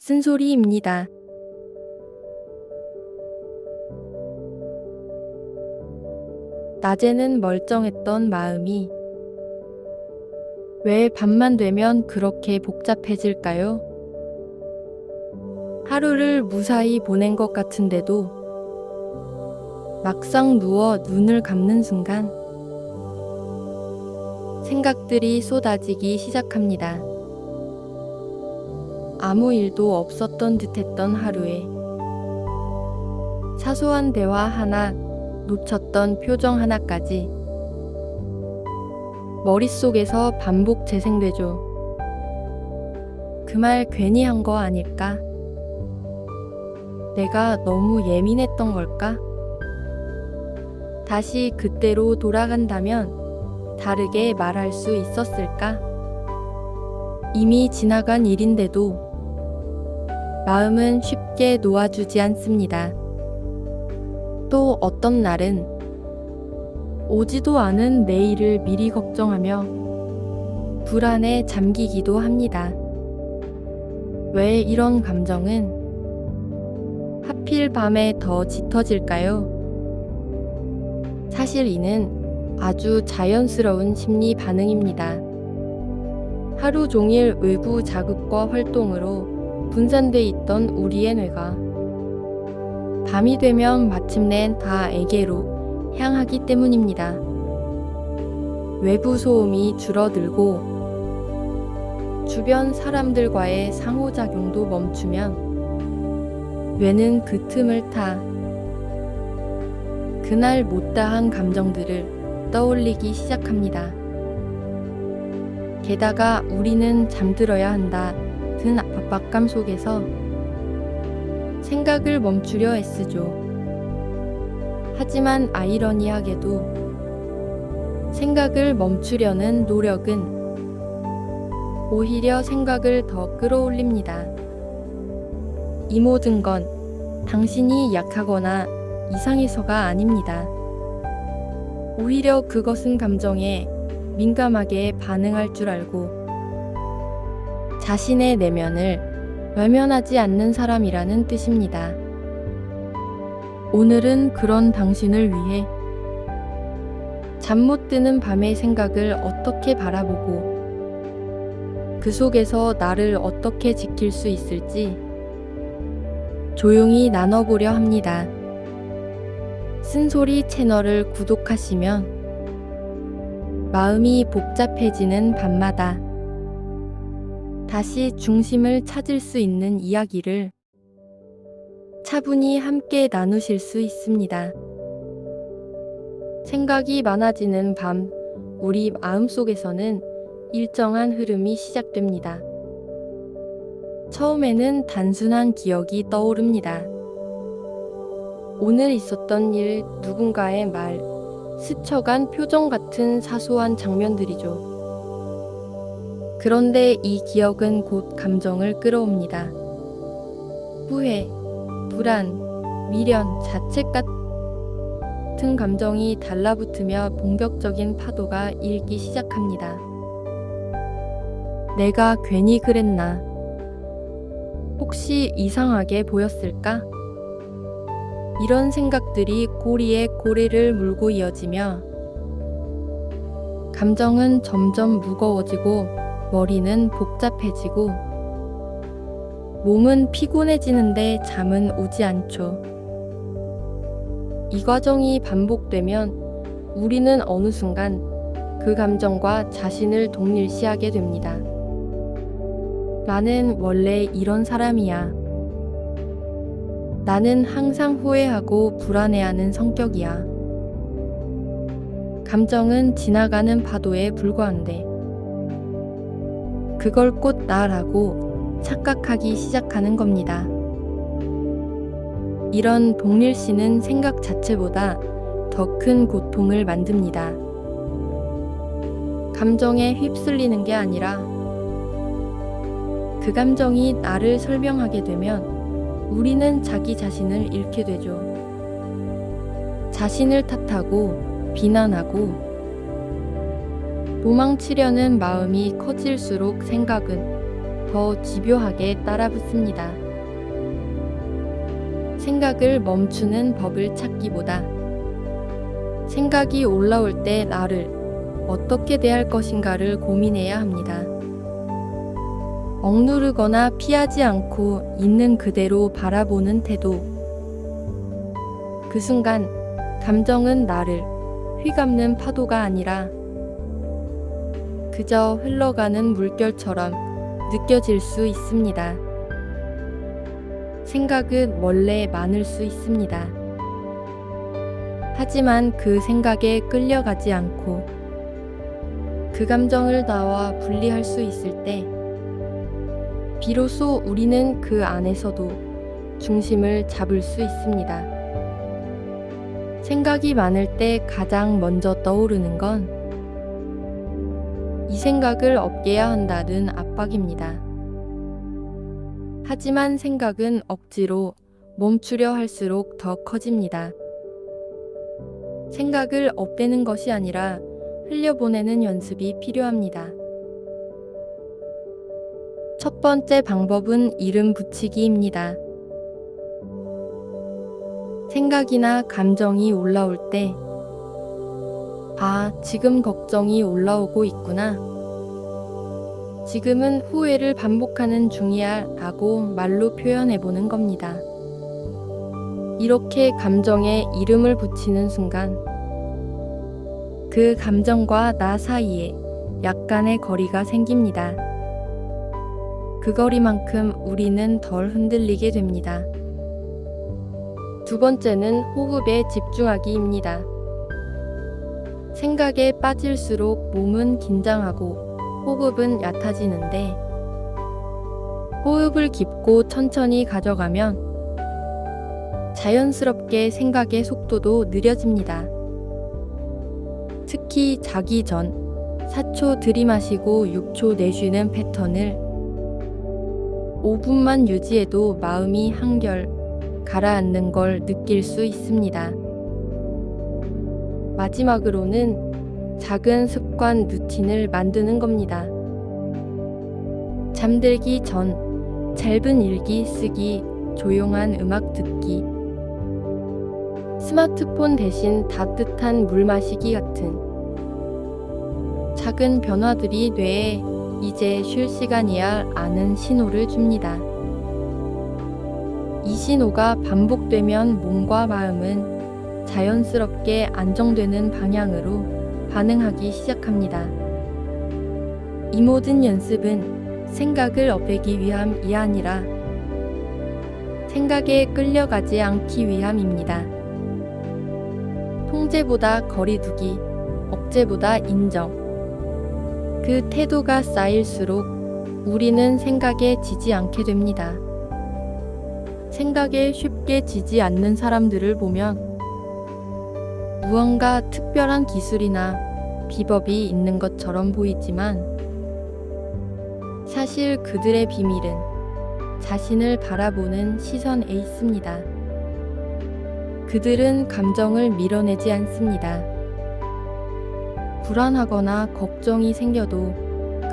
쓴소리입니다. 낮에는 멀쩡했던 마음이 왜 밤만 되면 그렇게 복잡해질까요? 하루를 무사히 보낸 것 같은데도 막상 누워 눈을 감는 순간 생각들이 쏟아지기 시작합니다. 아무 일도 없었던 듯했던 하루에 사소한 대화 하나, 놓쳤던 표정 하나까지 머릿속에서 반복 재생되죠. 그 말 괜히 한 거 아닐까? 내가 너무 예민했던 걸까? 다시 그때로 돌아간다면 다르게 말할 수 있었을까? 이미 지나간 일인데도 마음은 쉽게 놓아주지 않습니다. 또 어떤 날은 오지도 않은 내일을 미리 걱정하며 불안에 잠기기도 합니다. 왜 이런 감정은 하필 밤에 더 짙어질까요? 사실 이는 아주 자연스러운 심리 반응입니다. 하루 종일 외부 자극과 활동으로 분산돼 있던 우리의 뇌가 밤이 되면 마침내 나에게로 향하기 때문입니다. 외부 소음이 줄어들고 주변 사람들과의 상호작용도 멈추면 뇌는 그 틈을 타 그날 못다한 감정들을 떠올리기 시작합니다. 게다가 우리는 잠들어야 한다 든 압박감 속에서 생각을 멈추려 애쓰죠. 하지만 아이러니하게도 생각을 멈추려는 노력은 오히려 생각을 더 끌어올립니다. 이 모든 건 당신이 약하거나 이상해서가 아닙니다. 오히려 그것은 감정에 민감하게 반응할 줄 알고 자신의 내면을 외면하지 않는 사람이라는 뜻입니다. 오늘은 그런 당신을 위해 잠 못 드는 밤의 생각을 어떻게 바라보고 그 속에서 나를 어떻게 지킬 수 있을지 조용히 나눠보려 합니다. 쓴소리 채널을 구독하시면 마음이 복잡해지는 밤마다 다시 중심을 찾을 수 있는 이야기를 차분히 함께 나누실 수 있습니다. 생각이 많아지는 밤, 우리 마음속에서는 일정한 흐름이 시작됩니다. 처음에는 단순한 기억이 떠오릅니다. 오늘 있었던 일, 누군가의 말, 스쳐간 표정 같은 사소한 장면들이죠. 그런데 이 기억은 곧 감정을 끌어옵니다. 후회, 불안, 미련, 자책 같은 감정이 달라붙으며 본격적인 파도가 일기 시작합니다. 내가 괜히 그랬나? 혹시 이상하게 보였을까? 이런 생각들이 고리에 고리를 물고 이어지며 감정은 점점 무거워지고 머리는 복잡해지고 몸은 피곤해지는데 잠은 오지 않죠. 이 과정이 반복되면 우리는 어느 순간 그 감정과 자신을 동일시하게 됩니다. 나는 원래 이런 사람이야. 나는 항상 후회하고 불안해하는 성격이야. 감정은 지나가는 파도에 불과한데 그걸 곧 나라고 착각하기 시작하는 겁니다. 이런 동일시는 생각 자체보다 더 큰 고통을 만듭니다. 감정에 휩쓸리는 게 아니라 그 감정이 나를 설명하게 되면 우리는 자기 자신을 잃게 되죠. 자신을 탓하고 비난하고 도망치려는 마음이 커질수록 생각은 더 집요하게 따라붙습니다. 생각을 멈추는 법을 찾기보다 생각이 올라올 때 나를 어떻게 대할 것인가를 고민해야 합니다. 억누르거나 피하지 않고 있는 그대로 바라보는 태도. 그 순간 감정은 나를 휘감는 파도가 아니라 그저 흘러가는 물결처럼 느껴질 수 있습니다. 생각은 원래 많을 수 있습니다. 하지만 그 생각에 끌려가지 않고 그 감정을 나와 분리할 수 있을 때 비로소 우리는 그 안에서도 중심을 잡을 수 있습니다. 생각이 많을 때 가장 먼저 떠오르는 건 이 생각을 없애야 한다는 압박입니다. 하지만 생각은 억지로 멈추려 할수록 더 커집니다. 생각을 없애는 것이 아니라 흘려보내는 연습이 필요합니다. 첫 번째 방법은 이름 붙이기입니다. 생각이나 감정이 올라올 때, 지금 걱정이 올라오고 있구나. 지금은 후회를 반복하는 중이야 라고 말로 표현해보는 겁니다. 이렇게 감정에 이름을 붙이는 순간 그 감정과 나 사이에 약간의 거리가 생깁니다. 그 거리만큼 우리는 덜 흔들리게 됩니다. 두 번째는 호흡에 집중하기입니다. 생각에 빠질수록 몸은 긴장하고 호흡은 얕아지는데 호흡을 깊고 천천히 가져가면 자연스럽게 생각의 속도도 느려집니다. 특히 자기 전 4초 들이마시고 6초 내쉬는 패턴을 5분만 유지해도 마음이 한결 가라앉는 걸 느낄 수 있습니다. 마지막으로는 작은 습관 루틴을 만드는 겁니다. 잠들기 전 짧은 일기 쓰기, 조용한 음악 듣기, 스마트폰 대신 따뜻한 물 마시기 같은 작은 변화들이 뇌에 이제 쉴 시간이야 라는 신호를 줍니다. 이 신호가 반복되면 몸과 마음은 자연스럽게 안정되는 방향으로 반응하기 시작합니다. 이 모든 연습은 생각을 없애기 위함이 아니라 생각에 끌려가지 않기 위함입니다. 통제보다 거리두기, 억제보다 인정. 그 태도가 쌓일수록 우리는 생각에 지지 않게 됩니다. 생각에 쉽게 지지 않는 사람들을 보면 무언가 특별한 기술이나 비법이 있는 것처럼 보이지만 사실 그들의 비밀은 자신을 바라보는 시선에 있습니다. 그들은 감정을 밀어내지 않습니다. 불안하거나 걱정이 생겨도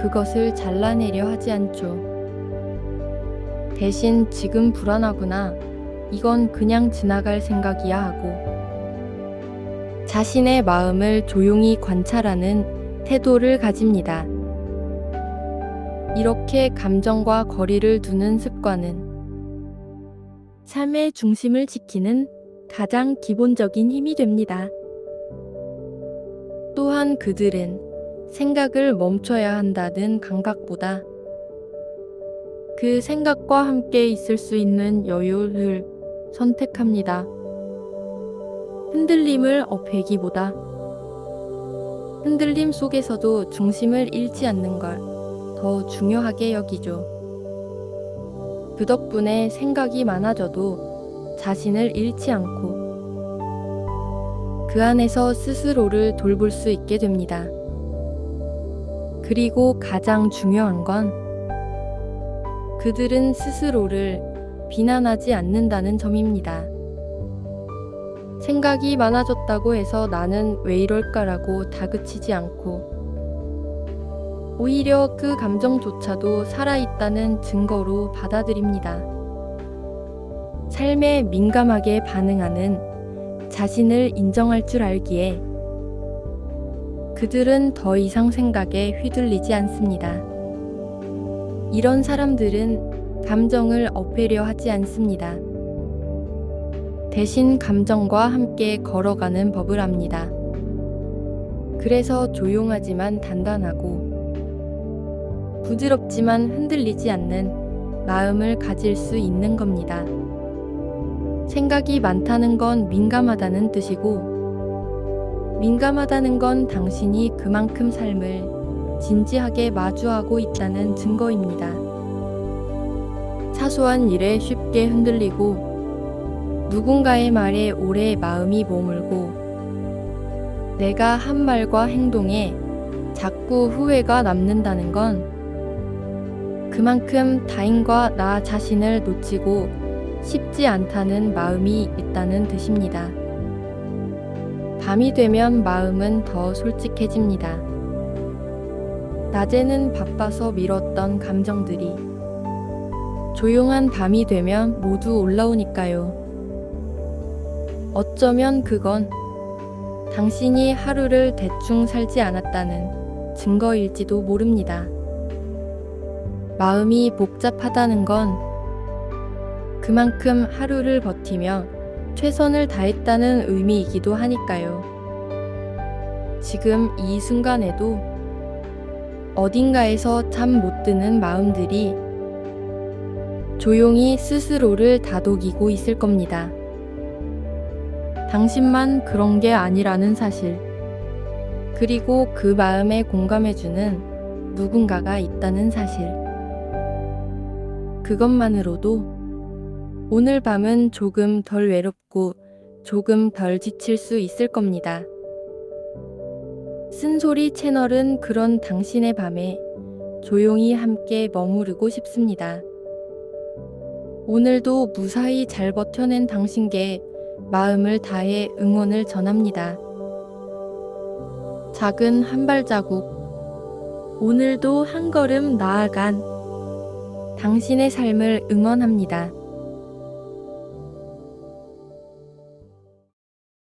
그것을 잘라내려 하지 않죠. 대신 지금 불안하구나, 이건 그냥 지나갈 생각이야 하고 자신의 마음을 조용히 관찰하는 태도를 가집니다. 이렇게 감정과 거리를 두는 습관은 삶의 중심을 지키는 가장 기본적인 힘이 됩니다. 또한 그들은 생각을 멈춰야 한다는 감각보다 그 생각과 함께 있을 수 있는 여유를 선택합니다. 흔들림을 없애기보다 흔들림 속에서도 중심을 잃지 않는 걸 더 중요하게 여기죠. 그 덕분에 생각이 많아져도 자신을 잃지 않고 그 안에서 스스로를 돌볼 수 있게 됩니다. 그리고 가장 중요한 건 그들은 스스로를 비난하지 않는다는 점입니다. 생각이 많아졌다고 해서 나는 왜 이럴까라고 다그치지 않고 오히려 그 감정조차도 살아있다는 증거로 받아들입니다. 삶에 민감하게 반응하는 자신을 인정할 줄 알기에 그들은 더 이상 생각에 휘둘리지 않습니다. 이런 사람들은 감정을 없애려 하지 않습니다. 대신 감정과 함께 걸어가는 법을 압니다. 그래서 조용하지만 단단하고 부드럽지만 흔들리지 않는 마음을 가질 수 있는 겁니다. 생각이 많다는 건 민감하다는 뜻이고, 민감하다는 건 당신이 그만큼 삶을 진지하게 마주하고 있다는 증거입니다. 사소한 일에 쉽게 흔들리고, 누군가의 말에 오래 마음이 머물고, 내가 한 말과 행동에 자꾸 후회가 남는다는 건 그만큼 타인과 나 자신을 놓치고 쉽지 않다는 마음이 있다는 뜻입니다. 밤이 되면 마음은 더 솔직해집니다. 낮에는 바빠서 미뤘던 감정들이 조용한 밤이 되면 모두 올라오니까요. 어쩌면 그건 당신이 하루를 대충 살지 않았다는 증거일지도 모릅니다. 마음이 복잡하다는 건 그만큼 하루를 버티며 최선을 다했다는 의미이기도 하니까요. 지금 이 순간에도 어딘가에서 잠 못 드는 마음들이 조용히 스스로를 다독이고 있을 겁니다. 당신만 그런 게 아니라는 사실, 그리고 그 마음에 공감해주는 누군가가 있다는 사실. 그것만으로도 오늘 밤은 조금 덜 외롭고 조금 덜 지칠 수 있을 겁니다. 쓴소리 채널은 그런 당신의 밤에 조용히 함께 머무르고 싶습니다. 오늘도 무사히 잘 버텨낸 당신께 마음을 다해 응원을 전합니다. 작은 한 발자국, 오늘도 한 걸음 나아간 당신의 삶을 응원합니다.